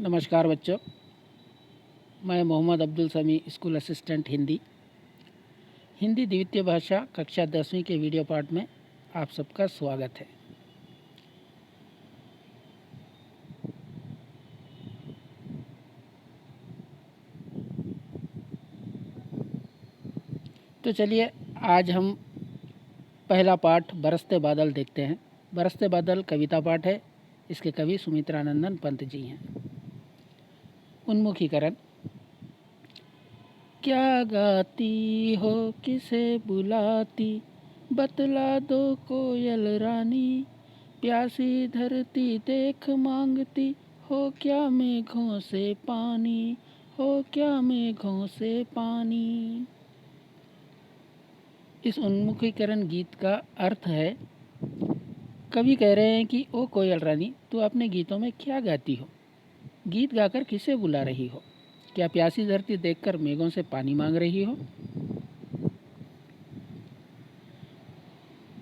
नमस्कार बच्चों, मैं मोहम्मद अब्दुल समी, स्कूल असिस्टेंट हिंदी द्वितीय भाषा कक्षा 10वीं के वीडियो पाठ में आप सबका स्वागत है। तो चलिए आज हम पहला पाठ बरसते बादल देखते हैं। बरसते बादल कविता पाठ है। इसके कवि सुमित्रानंदन पंत जी हैं। उन्मुखीकरण। क्या गाती हो, किसे बुलाती, बतला दो कोयल रानी, प्यासी धरती देख मांगती, हो क्या मेघों से पानी, हो क्या मेघों से पानी। इस उन्मुखीकरण गीत का अर्थ है, कवि कह रहे हैं कि ओ कोयल रानी, तू अपने गीतों में क्या गाती हो, गीत गाकर किसे बुला रही हो, क्या प्यासी धरती देखकर मेघों से पानी मांग रही हो।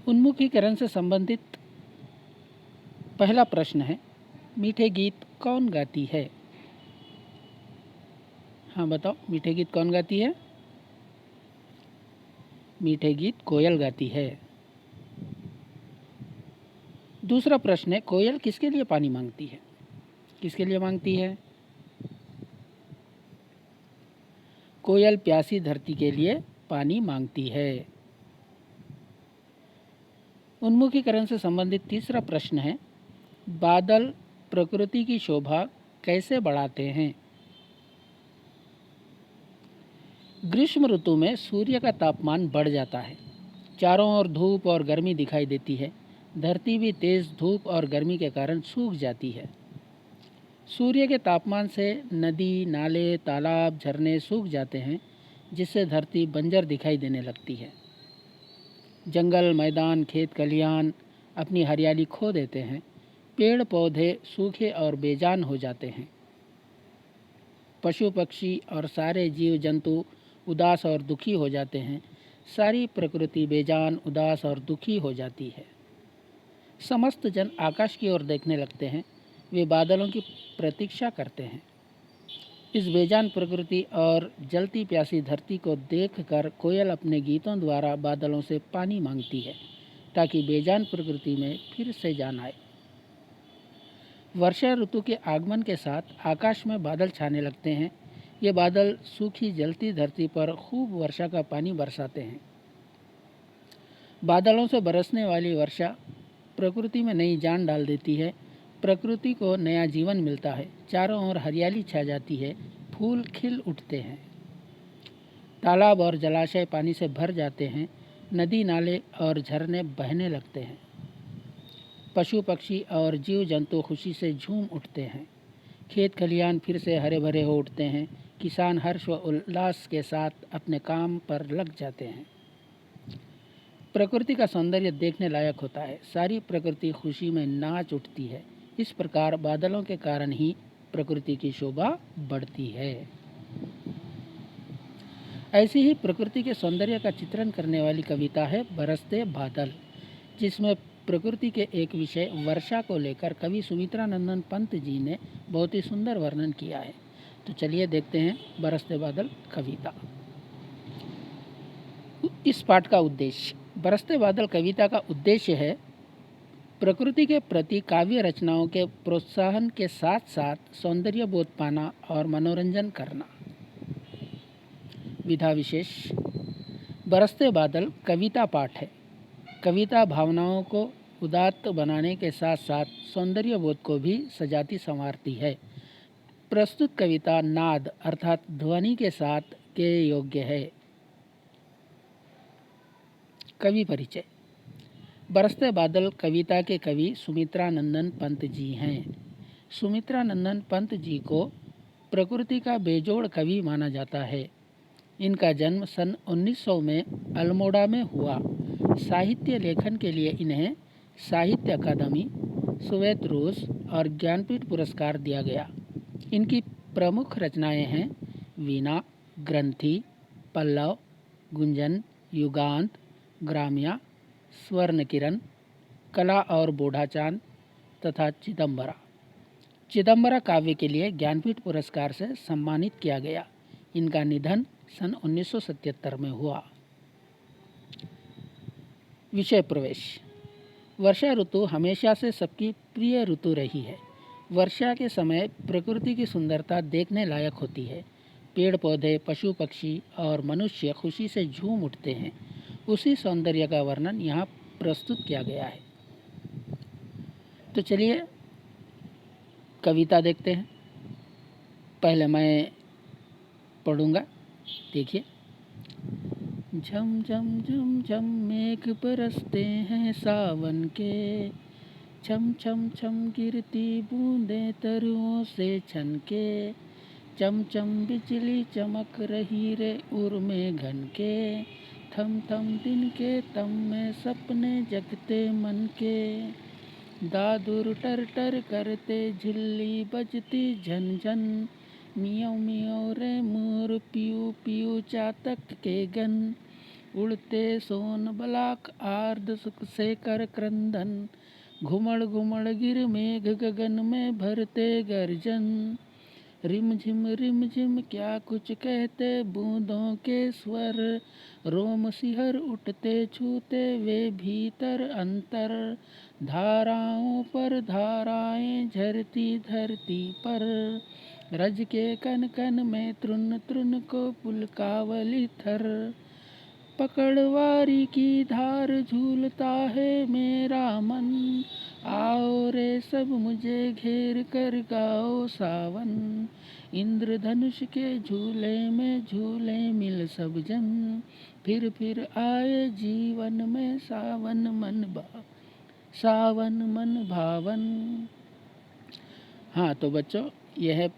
उन्मुखीकरण से संबंधित पहला प्रश्न है, मीठे गीत कौन गाती है। हाँ बताओ, मीठे गीत कौन गाती है। मीठे गीत कोयल गाती है। दूसरा प्रश्न है, कोयल किसके लिए पानी मांगती है। किसके लिए मांगती है। कोयल प्यासी धरती के लिए पानी मांगती है। उन्मुखीकरण से संबंधित तीसरा प्रश्न है, बादल प्रकृति की शोभा कैसे बढ़ाते हैं। ग्रीष्म ऋतु में सूर्य का तापमान बढ़ जाता है, चारों ओर धूप और गर्मी दिखाई देती है। धरती भी तेज धूप और गर्मी के कारण सूख जाती है। सूर्य के तापमान से नदी, नाले, तालाब, झरने सूख जाते हैं, जिससे धरती बंजर दिखाई देने लगती है। जंगल, मैदान, खेत खलिहान अपनी हरियाली खो देते हैं। पेड़ पौधे सूखे और बेजान हो जाते हैं। पशु पक्षी और सारे जीव जंतु उदास और दुखी हो जाते हैं। सारी प्रकृति बेजान, उदास और दुखी हो जाती है। समस्त जन आकाश की ओर देखने लगते हैं। वे बादलों की प्रतीक्षा करते हैं। इस बेजान प्रकृति और जलती प्यासी धरती को देखकर कोयल अपने गीतों द्वारा बादलों से पानी मांगती है, ताकि बेजान प्रकृति में फिर से जान आए। वर्षा ऋतु के आगमन के साथ आकाश में बादल छाने लगते हैं। ये बादल सूखी जलती धरती पर खूब वर्षा का पानी बरसाते हैं। बादलों से बरसने वाली वर्षा प्रकृति में नई जान डाल देती है। प्रकृति को नया जीवन मिलता है। चारों ओर हरियाली छा जाती है। फूल खिल उठते हैं। तालाब और जलाशय पानी से भर जाते हैं। नदी, नाले और झरने बहने लगते हैं। पशु पक्षी और जीव जंतु खुशी से झूम उठते हैं। खेत खलिहान फिर से हरे भरे हो उठते हैं। किसान हर्ष व उल्लास के साथ अपने काम पर लग जाते हैं। प्रकृति का सौंदर्य देखने लायक होता है। सारी प्रकृति खुशी में नाच उठती है। इस प्रकार बादलों के कारण ही प्रकृति की शोभा बढ़ती है। ऐसी ही प्रकृति के सौंदर्य का चित्रण करने वाली कविता है बरसते बादल, जिसमें प्रकृति के एक विषय वर्षा को लेकर कवि सुमित्रानंदन पंत जी ने बहुत ही सुंदर वर्णन किया है। तो चलिए देखते हैं बरसते बादल कविता। इस पाठ का उद्देश्य। बरसते बादल कविता का उद्देश्य है प्रकृति के प्रति काव्य रचनाओं के प्रोत्साहन के साथ साथ सौंदर्य बोध पाना और मनोरंजन करना। विधा विशेष। बरसते बादल कविता पाठ है। कविता भावनाओं को उदात्त बनाने के साथ साथ सौंदर्य बोध को भी सजाती संवारती है। प्रस्तुत कविता नाद अर्थात ध्वनि के साथ के योग्य है। कवि परिचय। बरसते बादल कविता के कवि सुमित्रानंदन पंत जी हैं। सुमित्रानंदन पंत जी को प्रकृति का बेजोड़ कवि माना जाता है। इनका जन्म सन 1900 में अल्मोड़ा में हुआ। साहित्य लेखन के लिए इन्हें साहित्य अकादमी, सोवियत रूस और ज्ञानपीठ पुरस्कार दिया गया। इनकी प्रमुख रचनाएं हैं वीणा, ग्रंथि, पल्लव, गुंजन, युगांत, ग्राम्या, स्वर्ण किरण, कला और बूढ़ा चांद तथा चिदंबरा। चिदंबरा काव्य के लिए ज्ञानपीठ पुरस्कार से सम्मानित किया गया। इनका निधन सन 1977 में हुआ। विषय प्रवेश। वर्षा ऋतु हमेशा से सबकी प्रिय ऋतु रही है। वर्षा के समय प्रकृति की सुंदरता देखने लायक होती है। पेड़ पौधे, पशु पक्षी और मनुष्य खुशी से झूम उठते हैं। उसी सौंदर्य का वर्णन यहाँ प्रस्तुत किया गया है। तो चलिए कविता देखते हैं। पहले मैं पढ़ूंगा, देखिए। झम झम झम झम मेघ बरसते हैं सावन के, छम छम छम गिरती बूंदें तरुओं से छनके, चम चम बिजली चमक रही रे उर में घन के, थम थम दिन के तम में सपने जगते मन के, दादुर टर टर करते झिल्ली बजती झन झन, मियाँ मियाँ रे मोर पियू पियू चातक के गन, उड़ते सोन बलाक आर्द सुख से कर क्रंदन, घुमड़ घुमड़ गिर मेघ गगन में भरते गर्जन, रिम झिम क्या कुछ कहते बूंदों के स्वर, रोम सिहर उठते छूते वे भीतर अंतर, धाराओं पर धाराएं झरती धरती पर, रज के कन कन में तृण तृण को पुलकावली थर, पकड़वारी की धार झूलता है मेरा मन, आओ रे सब मुझे घेर कर गाओ सावन, इंद्रधनुष के झूले में झूले मिल सब जन, फिर आए जीवन में सावन मन भावन। हाँ तो बच्चों, यह है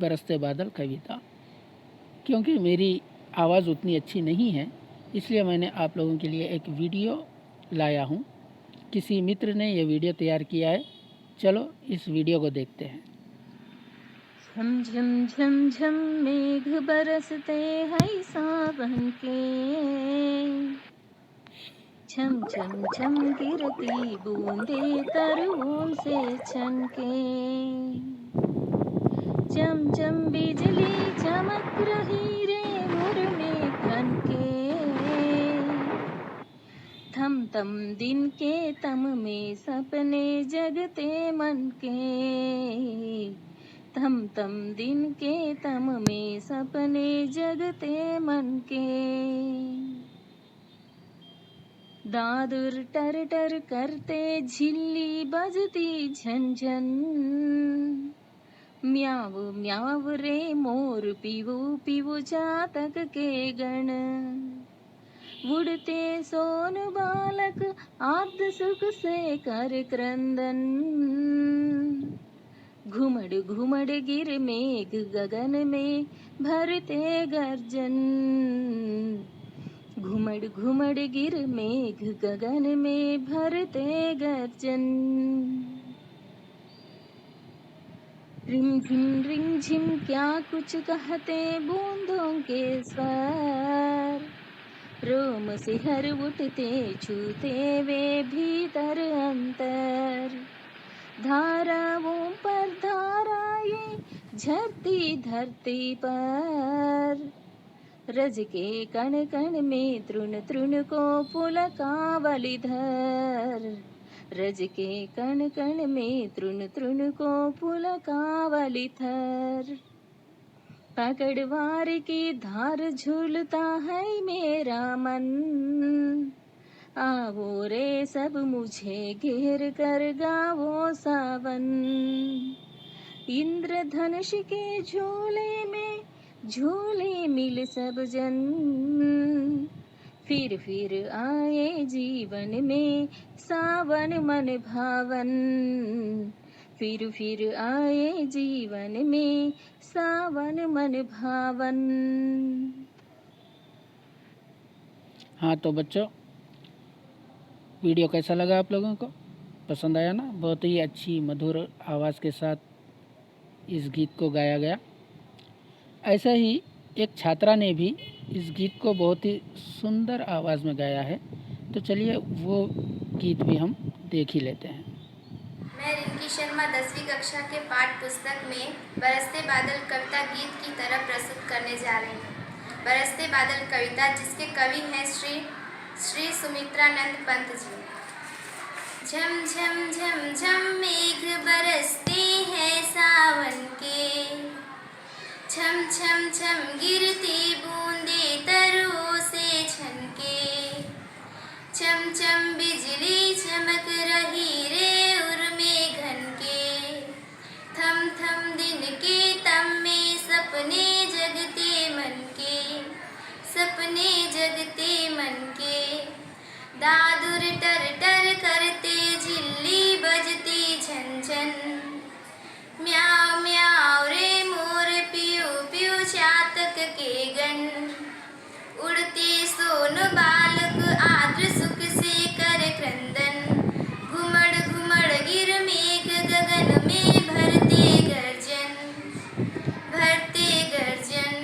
बरसते बादल कविता। क्योंकि मेरी आवाज़ उतनी अच्छी नहीं है, इसलिए मैंने आप लोगों के लिए एक वीडियो लाया हूँ। किसी मित्र ने यह वीडियो तैयार किया है। चलो इस वीडियो को देखते हैं। झम झम झम झम मेघ बरसते हैं सावन के, छम छम छम गिरती बूंदे तरुओं से छनके, चम चम बिजली चमक रही रे उर में घन के, थम थम दिन के तम में सपने जगते मन के, थम थम दिन के तम में सपने जगते मन के, दादुर टर टर करते झिल्ली बजती झन झन, म्याव म्याव रे मोर पीवू पीवू चातक के गण, उड़ते सोन बालक आद्य सुख से कर क्रंदन, घुमड़ घुमड़ गिर मेघ गगन में भरते गर्जन, घुमड़ घुमड़ गिर मेघ गगन में भरते गर्जन, रिम झिम क्या कुछ कहते बूंदों के स्वर, रोम सिहर उठते छूते वे भीतर अंतर, धाराओं पर धाराएं झरती धरती पर, रज के कण कण में तृण तृण को पुलकावली धर, रज के कण कण में तृण तृण को पुलकावली थर, पकड़वार की धार झूलता है मेरा मन, आओ रे सब मुझे घेर कर गाओ सावन, इंद्रधनुष के झूले में झूले मिल सब जन, फिर आए जीवन में सावन मन भावन, फिर आए जीवन में सावन मन भावन। हाँ तो बच्चों, वीडियो कैसा लगा आप लोगों को? पसंद आया ना? बहुत ही अच्छी मधुर आवाज़ के साथ इस गीत को गाया गया। ऐसा ही एक छात्रा ने भी इस गीत को बहुत ही सुंदर आवाज़ में गाया है। तो चलिए वो गीत भी हम देख ही लेते हैं। मैं रिंकी शर्मा 10वीं कक्षा के पाठ पुस्तक में बरसते बादल कविता गीत की तरह प्रस्तुत करने जा रही हूँ। बरसते बादल कविता जिसके कवि हैं श्री सुमित्रानंद पंत जी। झम झम झम झम मेघ बरसते हैं सावन के, छम छम छम गिरती बूंदे तरुओं से छनके, चम चम बिजली चमक रही रे उर्मे घन के, थम थम दिन के तम में सपने जगते मन के, सपने जगते मन के, दादुर टर टर करते झिल्ली बजती झन झन, म्याऊ म्याऊ रे मोर पियो पियो चातक के गन, उड़ते सोन बालक आद्र सुख से कर क्रंदन, घुमड़ घुमड़ गिर मेघ गगन में भरते गर्जन, भरते गर्जन,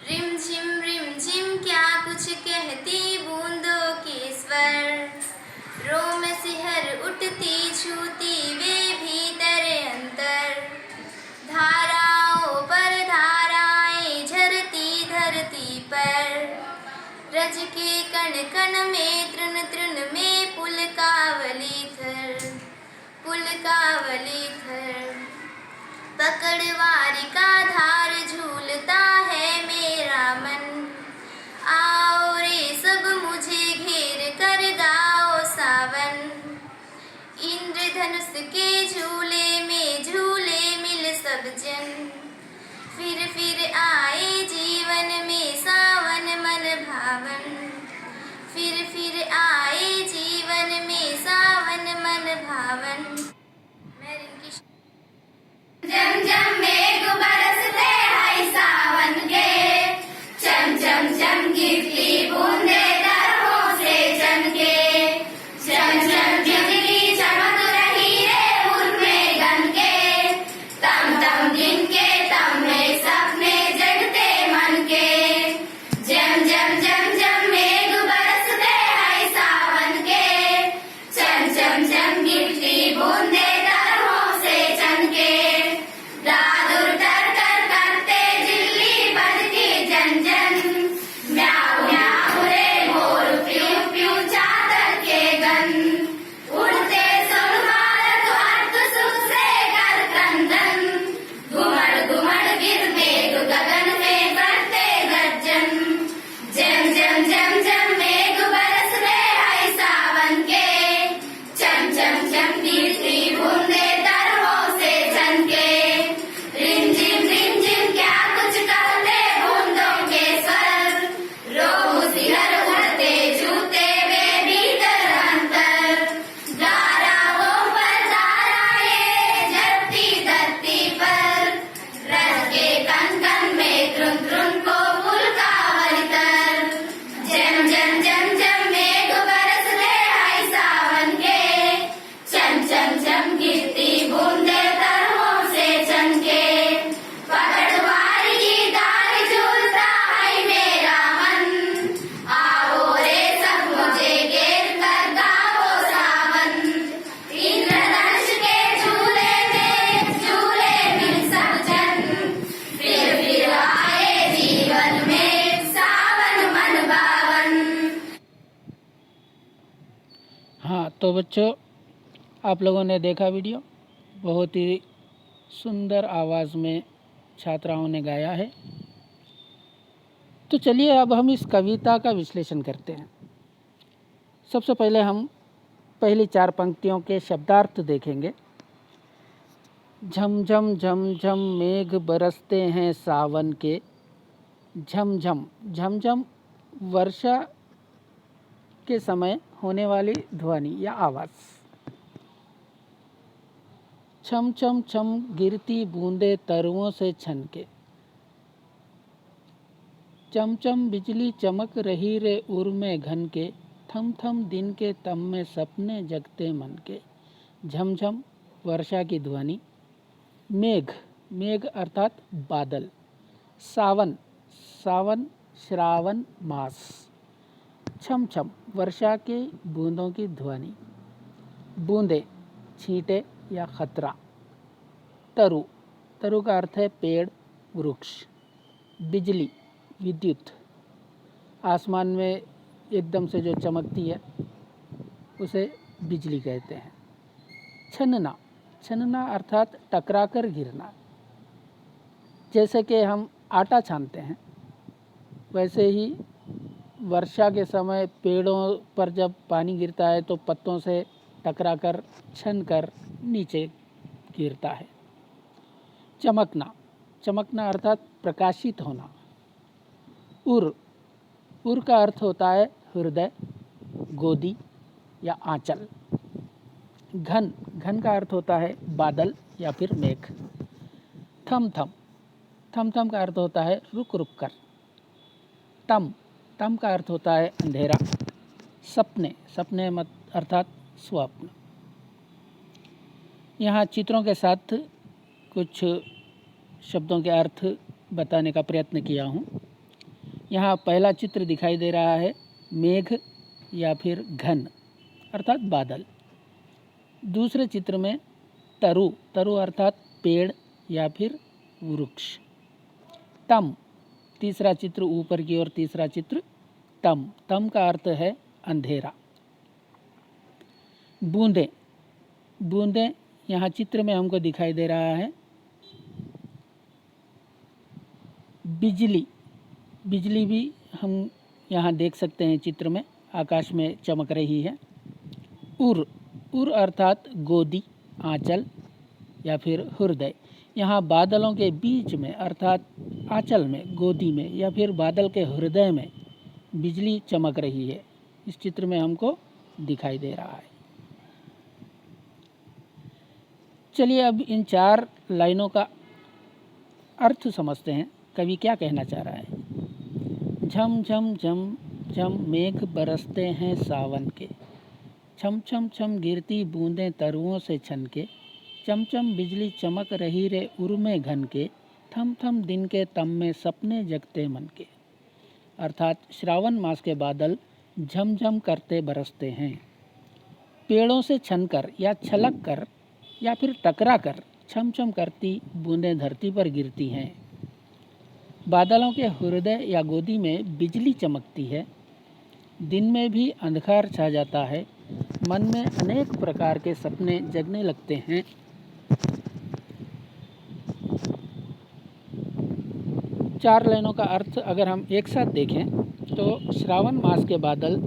रिम झिम क्या कुछ कहती बूंदों के स्वर, रोम सिहर उठती छूती वे भीतर अंतर, धाराओं पर धाराएं झरती धरती पर, रज के कण कण में तृण तृण में पुलकावली थर, पकड़वारी का धार झूलता है मेरा मन, आओ रे सब मुझे घेर कर गाओ सावन, इंद्रधनुष के झूले में झूले मिल सब जन, फिर आए जीवन में सावन मन भावन, फिर आए जीवन में सावन मन भावन। मैं रिंकी। जम जम मेघ बरसते हैं सावन के, चम चम चम गिरती बूंदे तरहों से चमके, चम चम बिजली चमक रही रे उर्मे गन के, तम तम दिन के तम में सपने जगते मन के, जम जम जम जम मेघ बरसते हैं सावन के, चम चम चम गिरती बूंदे तरहों से चमके, दादुर टर टर करते झिल्ली बजती झन झन, म्याऊ म्याऊ रे मोर प्यू प्यू चादर के गन, उड़ते सुन बालक अर्थ सुख से कर क्रंदन, घुमड़ घुमड़ गिर मेघ गगन में बरते गर्जन, जम जम जम जम मेघ बरसते हैं सावन के, चम चम चम गिरती बूंदे तरहों से छनके, रिमझिम क्या कुछ कहते बूंदों के स्वर, रोहू सिहर उड़ते जूते वे भीतर अंतर, धाराओं पर धाराएं झरती धरती पर, रज के कन कन में तृण तृण को पुलकावली तर, जम जम जम जम मेघ बरसते हैं सावन के, चम चम चम गिरती बूंदे तरहों से चमके, पकड़वारी की डाल झूलता है मेरा मन, आओ रे सब मुझे घेर कर गाओ सावन, इंद्रधनुष के झूले में झूले मिल सब जन, फिर आए जीवन में सावन मन बावन। हाँ तो बच्चों, आप लोगों ने देखा वीडियो, बहुत ही सुंदर आवाज़ में छात्राओं ने गाया है। तो चलिए अब हम इस कविता का विश्लेषण करते हैं। सबसे पहले हम पहली 4 पंक्तियों के शब्दार्थ देखेंगे। झम झम झम झम मेघ बरसते हैं सावन के, झम झम झम झम वर्षा के समय होने वाली ध्वनि या आवाज़, छम छम छम गिरती बूंदे तरुओं से छनके, चम चम बिजली चमक रही रे उर में घन के, थम थम दिन के तम में सपने जगते मन के, झमझम वर्षा की ध्वनि, मेघ मेघ अर्थात बादल, सावन सावन श्रावण मास, छम छम वर्षा के बूंदों की ध्वनि, बूंदे छींटे या खतरा। तरु, तरु का अर्थ है पेड़, वृक्ष। बिजली, विद्युत, आसमान में एकदम से जो चमकती है उसे बिजली कहते हैं। छनना, छनना अर्थात टकराकर गिरना। जैसे कि हम आटा छानते हैं, वैसे ही वर्षा के समय पेड़ों पर जब पानी गिरता है तो पत्तों से टकराकर छनकर नीचे गिरता है। चमकना, चमकना अर्थात प्रकाशित होना। उर, उर का अर्थ होता है हृदय, गोदी या आंचल। घन, घन का अर्थ होता है बादल या फिर मेघ। थम थम, थम थम का अर्थ होता है रुक रुक कर। तम, तम का अर्थ होता है अंधेरा। सपने, सपने मत अर्थात स्वप्न। यहाँ चित्रों के साथ कुछ शब्दों के अर्थ बताने का प्रयत्न किया हूँ। यहाँ पहला चित्र दिखाई दे रहा है मेघ या फिर घन अर्थात बादल। दूसरे चित्र में तरु, तरु अर्थात पेड़ या फिर वृक्ष। तम, तीसरा चित्र ऊपर की ओर तीसरा चित्र तम, तम का अर्थ है अंधेरा। बूंदे, बूंदे यहाँ चित्र में हमको दिखाई दे रहा है बिजली, बिजली भी हम यहाँ देख सकते हैं चित्र में, आकाश में चमक रही है। उर, उर अर्थात गोदी, आंचल या फिर हृदय। यहाँ बादलों के बीच में अर्थात आंचल में, गोदी में या फिर बादल के हृदय में बिजली चमक रही है, इस चित्र में हमको दिखाई दे रहा है। चलिए अब इन 4 लाइनों का अर्थ समझते हैं, कवि क्या कहना चाह रहा है। झम झम झम झम मेघ बरसते हैं सावन के, छम छम छम गिरती बूंदें तरुओं से छन के, चम चम बिजली चमक रही रे उर में घन के, थम थम दिन के तम में सपने जगते मन के। अर्थात श्रावण मास के बादल झमझम करते बरसते हैं, पेड़ों से छनकर या छलक कर या फिर टकरा कर छम छम करती बूंदें धरती पर गिरती हैं। बादलों के हृदय या गोदी में बिजली चमकती है, दिन में भी अंधकार छा जाता है, मन में अनेक प्रकार के सपने जगने लगते हैं। चार लाइनों का अर्थ अगर हम एक साथ देखें तो श्रावण मास के बादल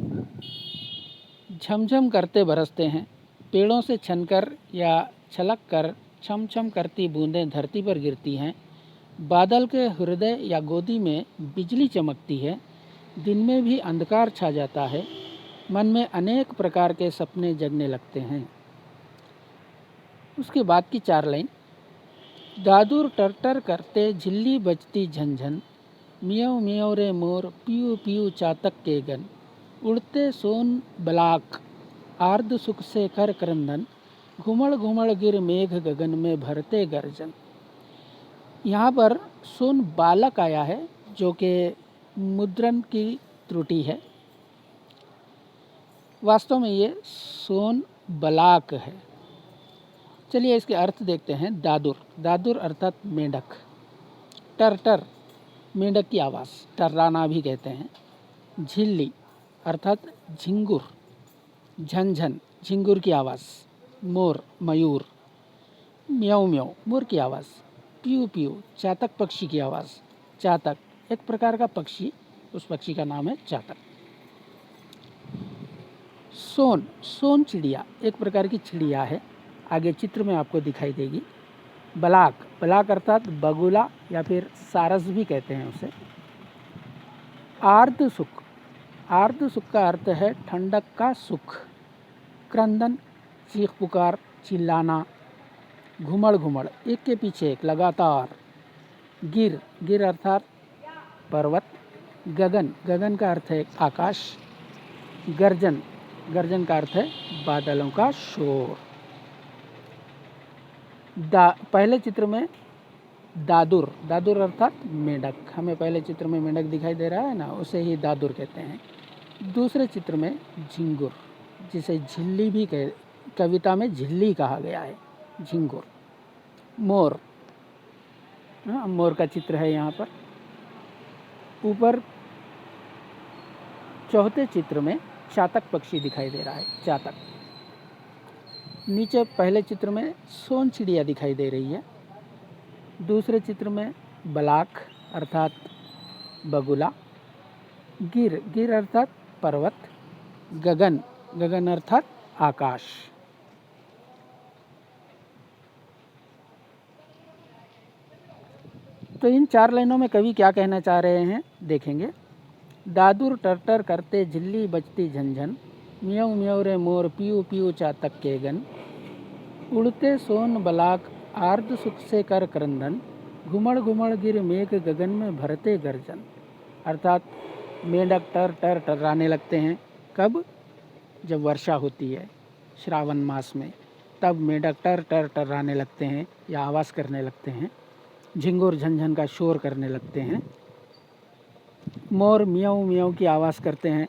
झमझम करते बरसते हैं, पेड़ों से छनकर या छलक कर छम छम करती बूंदें धरती पर गिरती हैं। बादल के हृदय या गोदी में बिजली चमकती है, दिन में भी अंधकार छा जाता है, मन में अनेक प्रकार के सपने जगने लगते हैं। उसके बाद की 4 लाइन। दादुर टरटर करते झिल्ली बजती झंझन, मियाँ मियाँ रे मोर पियू पियू चातक के गन, उड़ते सोन बलाक आर्द सुख से कर क्रंदन, घुमड़ घुमड़ गिर मेघ गगन में भरते गर्जन। यहाँ पर सोन बालक आया है जो कि मुद्रण की त्रुटि है, वास्तव में ये सोन बलाक है। चलिए इसके अर्थ देखते हैं। दादुर, दादुर अर्थात मेंढक। टर टर मेंढक की आवाज़, टर्राना भी कहते हैं। झिल्ली अर्थात झिंगुर, झनझन झिंगुर की आवाज़। मोर मयूर। म्याऊ म्याऊ मोर की आवाज़। पियू पियू चातक पक्षी की आवाज़। चातक एक प्रकार का पक्षी, उस पक्षी का नाम है चातक। सोन, सोन चिड़िया एक प्रकार की चिड़िया है, आगे चित्र में आपको दिखाई देगी। बलाक, बलाक अर्थात बगुला या फिर सारस भी कहते हैं उसे। आर्द सुख, आर्द सुख का अर्थ है ठंडक का सुख। क्रंदन चीख पुकार, चिल्लाना। घुमड़ घुमड़ एक के पीछे एक लगातार। गिर, गिर अर्थात पर्वत। गगन, गगन का अर्थ है आकाश। गर्जन, गर्जन का अर्थ है बादलों का शोर। पहले चित्र में दादुर, दादुर अर्थात मेंढक, हमें पहले चित्र में मेंढक दिखाई दे रहा है ना, उसे ही दादुर कहते हैं। दूसरे चित्र में झिंगुर, जिसे झिल्ली भी कविता में झिल्ली कहा गया है। झिंगुर। मोर, हाँ, मोर का चित्र है यहाँ पर। ऊपर चौथे चित्र में चातक पक्षी दिखाई दे रहा है, चातक। नीचे पहले चित्र में सोन चिड़िया दिखाई दे रही है। दूसरे चित्र में बलाक अर्थात बगुला। गिर, गिर अर्थात पर्वत। गगन, गगन अर्थात आकाश। तो इन 4 लाइनों में कवि क्या कहना चाह रहे हैं देखेंगे। दादुर टरटर करते झिल्ली बजती झंझन, म्याऊं म्याऊं रे मोर पीऊ पीऊ चातक के गन, उड़ते सोन बलाक आर्द सुख से कर क्रंदन, घुमड़ घुमड़ गिर मेघ गगन में भरते गर्जन। अर्थात मेंढक टर टर टर्राने लगते हैं। कब? जब वर्षा होती है श्रावण मास में, तब मेंढक टर टर टर्राने लगते हैं या आवाज़ करने लगते हैं। झिंगुर झंझन का शोर करने लगते हैं। मोर मियाऊं मियाऊं की आवाज़ करते हैं।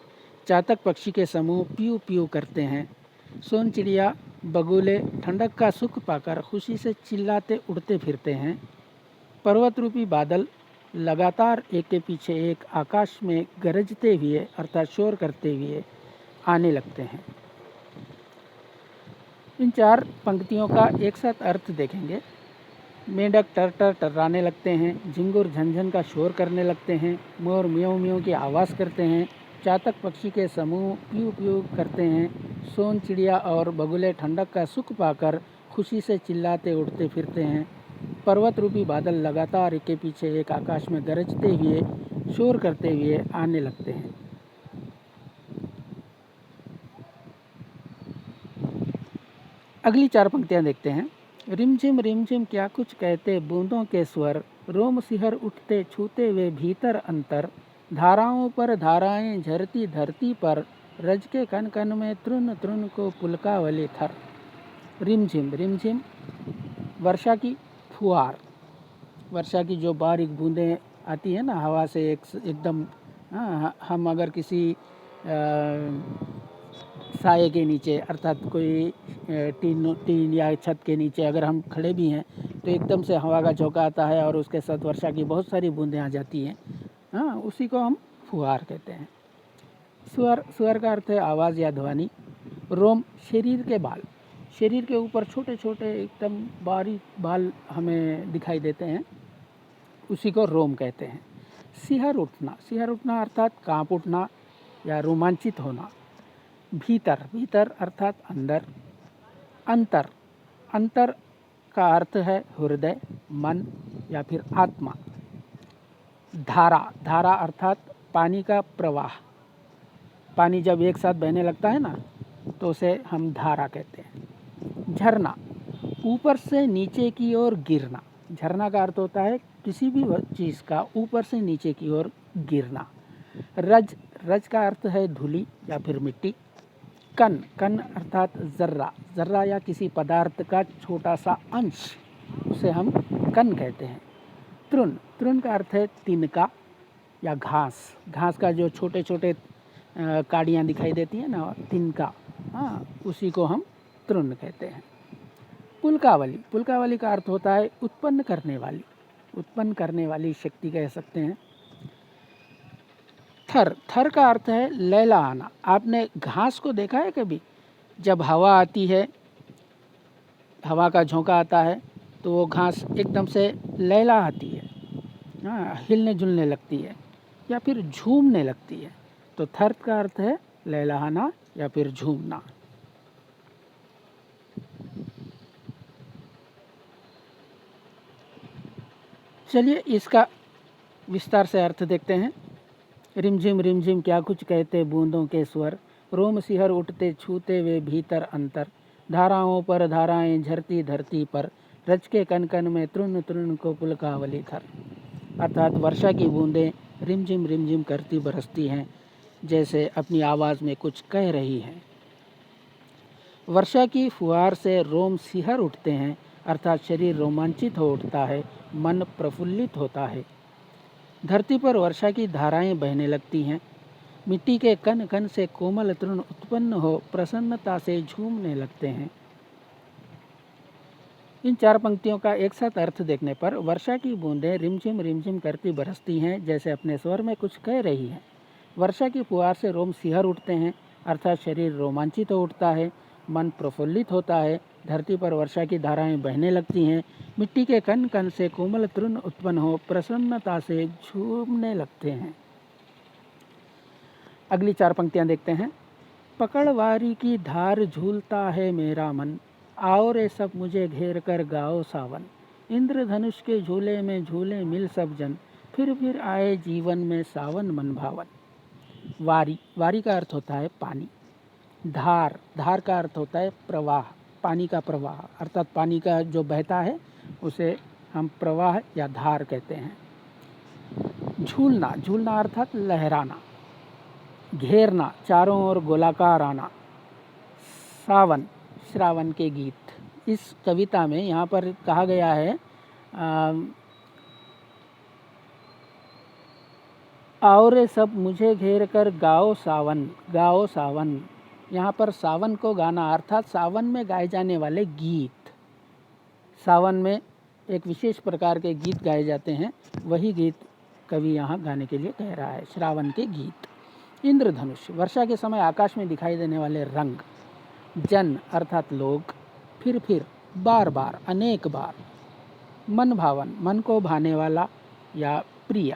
चातक पक्षी के समूह पीऊ पीऊ करते हैं। सोन चिड़िया बगुले ठंडक का सुख पाकर खुशी से चिल्लाते उड़ते फिरते हैं। पर्वत रूपी बादल लगातार एक के पीछे एक आकाश में गरजते हुए अर्थात शोर करते हुए आने लगते हैं। इन 4 पंक्तियों का एक साथ अर्थ देखेंगे। मेंढक टर टर टर्राने लगते हैं, झिंगुर झंझन का शोर करने लगते हैं, मोर म्याऊं म्याऊं की आवाज़ करते हैं, चातक पक्षी के समूह पीऊ पीऊ करते हैं, सोन चिड़िया और बगुले ठंडक का सुख पाकर खुशी से चिल्लाते उड़ते फिरते हैं, पर्वत रूपी बादल लगातार एक के पीछे एक आकाश में गरजते हुए शोर करते हुए आने लगते हैं। अगली 4 पंक्तियां देखते हैं। रिमझिम क्या कुछ कहते बूंदों के स्वर, रोम सिहर उठते छूते वे भीतर अंतर, धाराओं पर धाराएं झरती धरती पर, रज के कन कन में तृण तृण को पुलकावली थर। रिमझिम, रिमझिम वर्षा की फुहार, वर्षा की जो बारीक बूंदें आती है ना हवा से एकदम। हम अगर किसी साये के नीचे अर्थात कोई टीन या छत के नीचे अगर हम खड़े भी हैं तो एकदम से हवा का झोंका आता है और उसके साथ वर्षा की बहुत सारी बूंदें आ जाती हैं। उसी को हम फुहार कहते हैं। स्वर का अर्थ है आवाज़ या ध्वनि। रोम शरीर के बाल, शरीर के ऊपर छोटे छोटे एकदम बारीक बाल हमें दिखाई देते हैं, उसी को रोम कहते हैं। सिहर उठना अर्थात कांप उठना या रोमांचित होना। भीतर, भीतर अर्थात अंदर। अंतर, अंतर का अर्थ है हृदय, मन या फिर आत्मा। धारा, धारा अर्थात पानी का प्रवाह। पानी जब एक साथ बहने लगता है ना तो उसे हम धारा कहते हैं। झरना, ऊपर से नीचे की ओर गिरना। झरना का अर्थ होता है किसी भी चीज़ का ऊपर से नीचे की ओर गिरना। रज, रज का अर्थ है धूली या फिर मिट्टी। कन, कन अर्थात जर्रा, जर्रा या किसी पदार्थ का छोटा सा अंश, उसे हम कन कहते हैं। तृण, तृण का अर्थ है तिनका या घास, घास का जो छोटे छोटे काड़ियाँ दिखाई देती हैं ना, तिनका, उसी को हम तृण कहते हैं। पुलकावली, पुलकावली का अर्थ होता है उत्पन्न करने वाली, उत्पन्न करने वाली शक्ति कह सकते हैं। थर, थर का अर्थ है लहलहाना। आपने घास को देखा है कभी? जब हवा आती है, हवा का झोंका आता है तो वो घास एकदम से लहलहाती है, हिलने जुलने लगती है या फिर झूमने लगती है। तो थर का अर्थ है लहलहाना या फिर झूमना। चलिए इसका विस्तार से अर्थ देखते हैं। रिमझिम रिमझिम क्या कुछ कहते बूंदों के स्वर, रोम सिहर उठते छूते वे भीतर अंतर, धाराओं पर धाराएं झरती धरती पर, रज के कन कन में तृण तृण को पुलकावली थर। अर्थात वर्षा की बूंदें रिमझिम रिमझिम करती बरसती हैं, जैसे अपनी आवाज़ में कुछ कह रही हैं। वर्षा की फुहार से रोम सिहर उठते हैं, अर्थात शरीर रोमांचित हो उठता है, मन प्रफुल्लित होता है। धरती पर वर्षा की धाराएं बहने लगती हैं, मिट्टी के कण कण से कोमल तृण उत्पन्न हो प्रसन्नता से झूमने लगते हैं। इन 4 पंक्तियों का एक साथ अर्थ देखने पर वर्षा की बूंदें रिमझिम करती बरसती हैं, जैसे अपने स्वर में कुछ कह रही हैं। वर्षा की फुहार से रोम सिहर उठते हैं, अर्थात शरीर रोमांचित हो उठता है, मन प्रफुल्लित होता है। धरती पर वर्षा की धाराएं बहने लगती हैं, मिट्टी के कण कण से कोमल तृण उत्पन्न हो प्रसन्नता से झूमने लगते हैं। अगली 4 पंक्तियां देखते हैं। पकड़वारी की धार झूलता है मेरा मन, आओ रे सब मुझे घेर कर गाओ सावन। इंद्रधनुष के झूले में झूले मिल सब जन, फिर आए जीवन में सावन मन भावन। वारी का अर्थ होता है पानी। धार का अर्थ होता है प्रवाह, पानी का प्रवाह, अर्थात पानी का जो बहता है उसे हम प्रवाह या धार कहते हैं। झूलना अर्थात लहराना। घेरना, चारों ओर गोलाकार आना। सावन, श्रावण के गीत। इस कविता में यहाँ पर कहा गया है और सब मुझे घेर कर गाओ सावन। यहाँ पर सावन को गाना अर्थात सावन में गाए जाने वाले गीत। सावन में एक विशेष प्रकार के गीत गाए जाते हैं, वही गीत कवि यहाँ गाने के लिए कह रहा है, श्रावण के गीत। इंद्रधनुष, वर्षा के समय आकाश में दिखाई देने वाले रंग। जन अर्थात लोग। फिर बार, अनेक बार। मन भावन, मन को भाने वाला या प्रिय।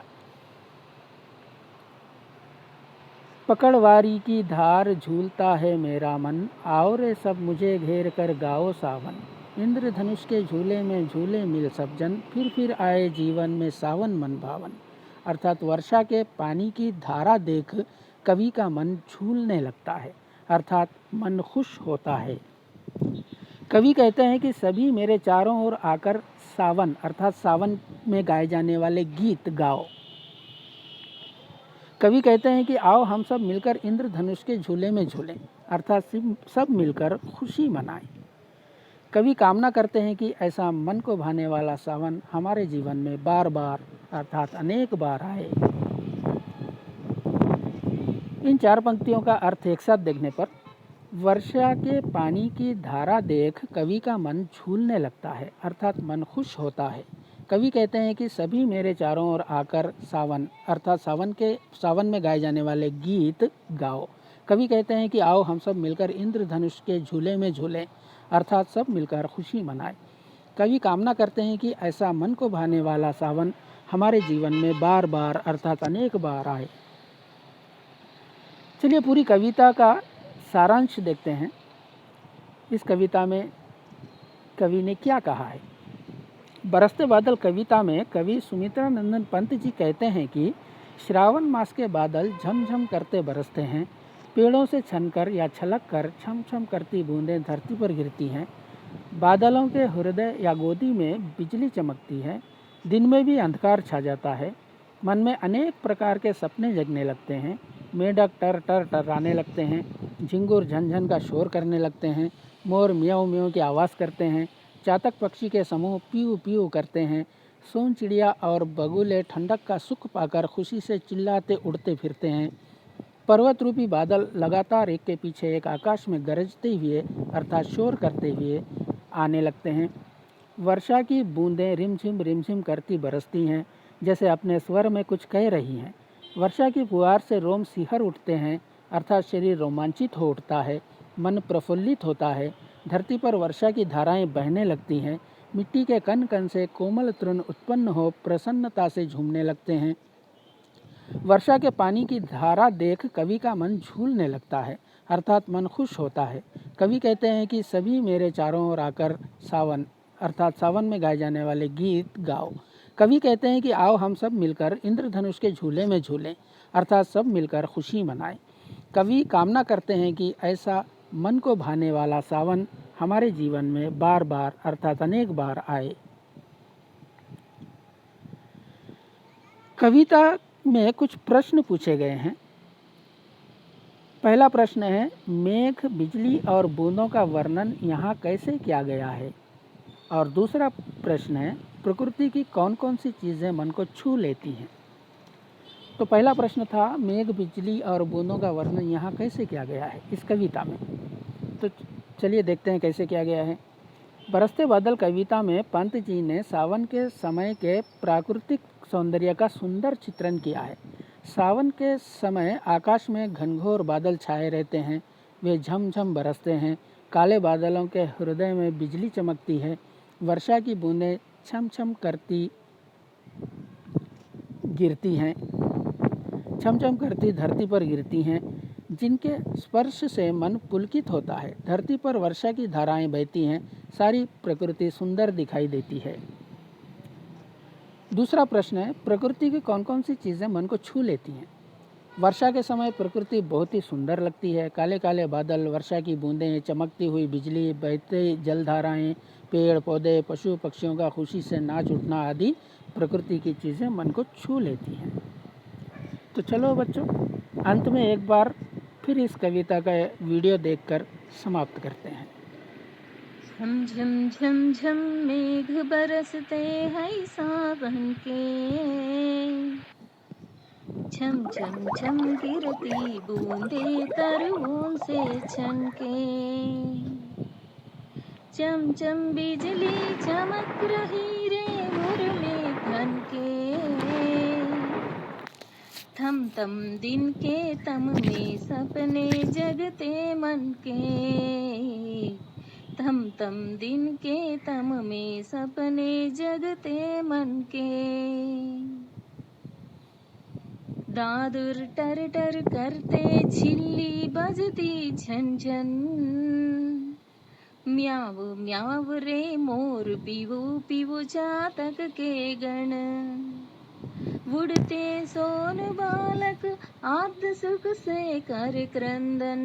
पकड़वारी की धार झूलता है मेरा मन, आओ रे सब मुझे घेर कर गाओ सावन। इंद्रधनुष के झूले में झूले मिल सब जन, फिर आए जीवन में सावन मन भावन। अर्थात वर्षा के पानी की धारा देख कवि का मन झूलने लगता है, अर्थात मन खुश होता है। कवि कहते हैं कि सभी मेरे चारों ओर आकर सावन अर्थात सावन में गाए जाने वाले गीत गाओ। कवि कहते हैं कि आओ हम सब मिलकर इंद्रधनुष के झूले में झूलें, अर्थात सब मिलकर खुशी मनाएं। कवि कामना करते हैं कि ऐसा मन को भाने वाला सावन हमारे जीवन में बार अर्थात अनेक बार आए। इन 4 पंक्तियों का अर्थ एक साथ देखने पर वर्षा के पानी की धारा देख कवि का मन झूलने लगता है, अर्थात मन खुश होता है। कवि कहते हैं कि सभी मेरे चारों ओर आकर सावन अर्थात सावन में गाए जाने वाले गीत गाओ। कवि कहते हैं कि आओ हम सब मिलकर इंद्रधनुष के झूले में झूलें, अर्थात सब मिलकर खुशी मनाएं। कवि कामना करते हैं कि ऐसा मन को भाने वाला सावन हमारे जीवन में बार अर्थात अनेक बार आए। चलिए पूरी कविता का सारांश देखते हैं। इस कविता में कवि ने क्या कहा है। बरसते बादल कविता में कवि सुमित्रा नंदन पंत जी कहते हैं कि श्रावण मास के बादल झमझम करते बरसते हैं, पेड़ों से छनकर या छलक कर छम छम करती बूंदें धरती पर गिरती हैं। बादलों के हृदय या गोदी में बिजली चमकती है, दिन में भी अंधकार छा जाता है। मन में अनेक प्रकार के सपने जगने लगते हैं। मेढक टर टर्राने लगते हैं, झिंगुर झनझन का शोर करने लगते हैं, मोर म्याऊं म्याऊं की आवाज़ करते हैं, चातक पक्षी के समूह पीऊ पीऊ करते हैं, सोन चिड़िया और बगुले ठंडक का सुख पाकर खुशी से चिल्लाते उड़ते फिरते हैं। पर्वत रूपी बादल लगातार एक के पीछे एक आकाश में गरजते हुए अर्थात शोर करते हुए आने लगते हैं। वर्षा की बूंदें रिमझिम करती बरसती हैं, जैसे अपने स्वर में कुछ कह रही हैं। वर्षा की फुहार से रोम सिहर उठते हैं, अर्थात शरीर रोमांचित हो उठता है, मन प्रफुल्लित होता है। धरती पर वर्षा की धाराएं बहने लगती हैं, मिट्टी के कण कण से कोमल तृण उत्पन्न हो प्रसन्नता से झूमने लगते हैं। वर्षा के पानी की धारा देख कवि का मन झूलने लगता है, अर्थात मन खुश होता है। कवि कहते हैं कि सभी मेरे चारों ओर आकर सावन अर्थात सावन में गाए जाने वाले गीत गाओ। कवि कहते हैं कि आओ हम सब मिलकर इंद्रधनुष के झूले में झूलें, अर्थात सब मिलकर खुशी मनाएं। कवि कामना करते हैं कि ऐसा मन को भाने वाला सावन हमारे जीवन में बार अर्थात अनेक बार आए। कविता में कुछ प्रश्न पूछे गए हैं। पहला प्रश्न है, मेघ, बिजली और बूंदों का वर्णन यहाँ कैसे किया गया है। और दूसरा प्रश्न है, प्रकृति की कौन कौन सी चीज़ें मन को छू लेती हैं। तो पहला प्रश्न था, मेघ, बिजली और बूंदों का वर्णन यहाँ कैसे किया गया है इस कविता में। तो चलिए देखते हैं कैसे किया गया है। बरसते बादल कविता में पंत जी ने सावन के समय के प्राकृतिक सौंदर्य का सुंदर चित्रण किया है। सावन के समय आकाश में घनघोर बादल छाए रहते हैं, वे झमझम बरसते हैं। काले बादलों के हृदय में बिजली चमकती है। वर्षा की बूंदें छम छम करती गिरती हैं, छम छम करती धरती पर गिरती हैं, जिनके स्पर्श से मन पुलकित होता है। धरती पर वर्षा की धाराएं बहती हैं, सारी प्रकृति सुंदर दिखाई देती है। दूसरा प्रश्न है, प्रकृति की कौन कौन सी चीज़ें मन को छू लेती हैं? वर्षा के समय प्रकृति बहुत ही सुंदर लगती है। काले काले बादल, वर्षा की बूंदें, चमकती हुई बिजली, बहते जलधाराएं, पेड़ पौधे, पशु पक्षियों का खुशी से नाच उठना आदि प्रकृति की चीज़ें मन को छू लेती हैं। तो चलो बच्चों, अंत में एक बार फिर इस कविता का वीडियो देखकर समाप्त करते हैं। झम झम झम झम मेघ बरसते हैं सावन के, छम छम छम गिरती बूंदे तरुओं से छनके, चम चम बिजली चमक रही रे मुर में खनके, थम थम दिन के तम में सपने जगते मन के, थम थम दिन के तम में सपने जगते मन के, दादुर टर टर करते छिल्ली बजती झन झन, म्याव म्याव रे मोर पीवू पीवू चातक के गण, उड़ते सोन बालक आद्य सुख से कर क्रंदन,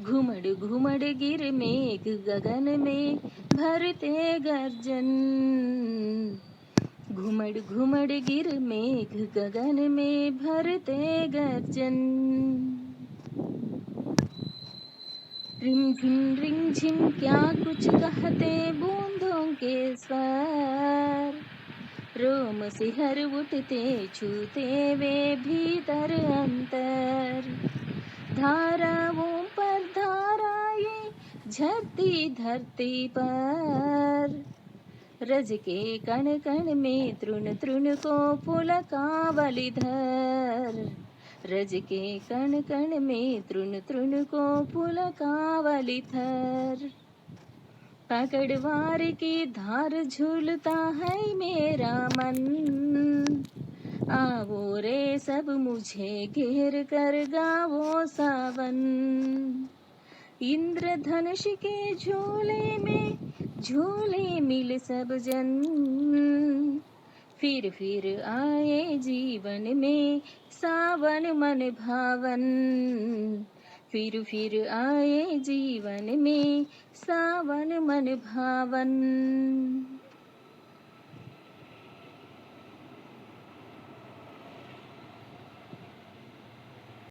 घुमड़ घुमड़ गिर मेघ गगन में भरते गर्जन, घुमड़ घुमड़ गिर मेघ गगन में भरते गर्जन, रिम झिम क्या कुछ कहते बूंदों के स्वर, रोम सिहर उठते छूते वे भीतर अंतर, धाराओं पर धाराएं झरती धरती पर, रज के कण कण में तृण तृण को पुलकावली धर, रज के कण कण में तृण तृण को पुलकावली धर, पकड़वार की धार झूलता है मेरा मन, आओ रे सब मुझे घेर कर गाओ सावन, इंद्रधनुष के झूले में झूले मिल सब जन, फिर आए जीवन में सावन मन भावन, फिर आए जीवन में सावन मन भावन।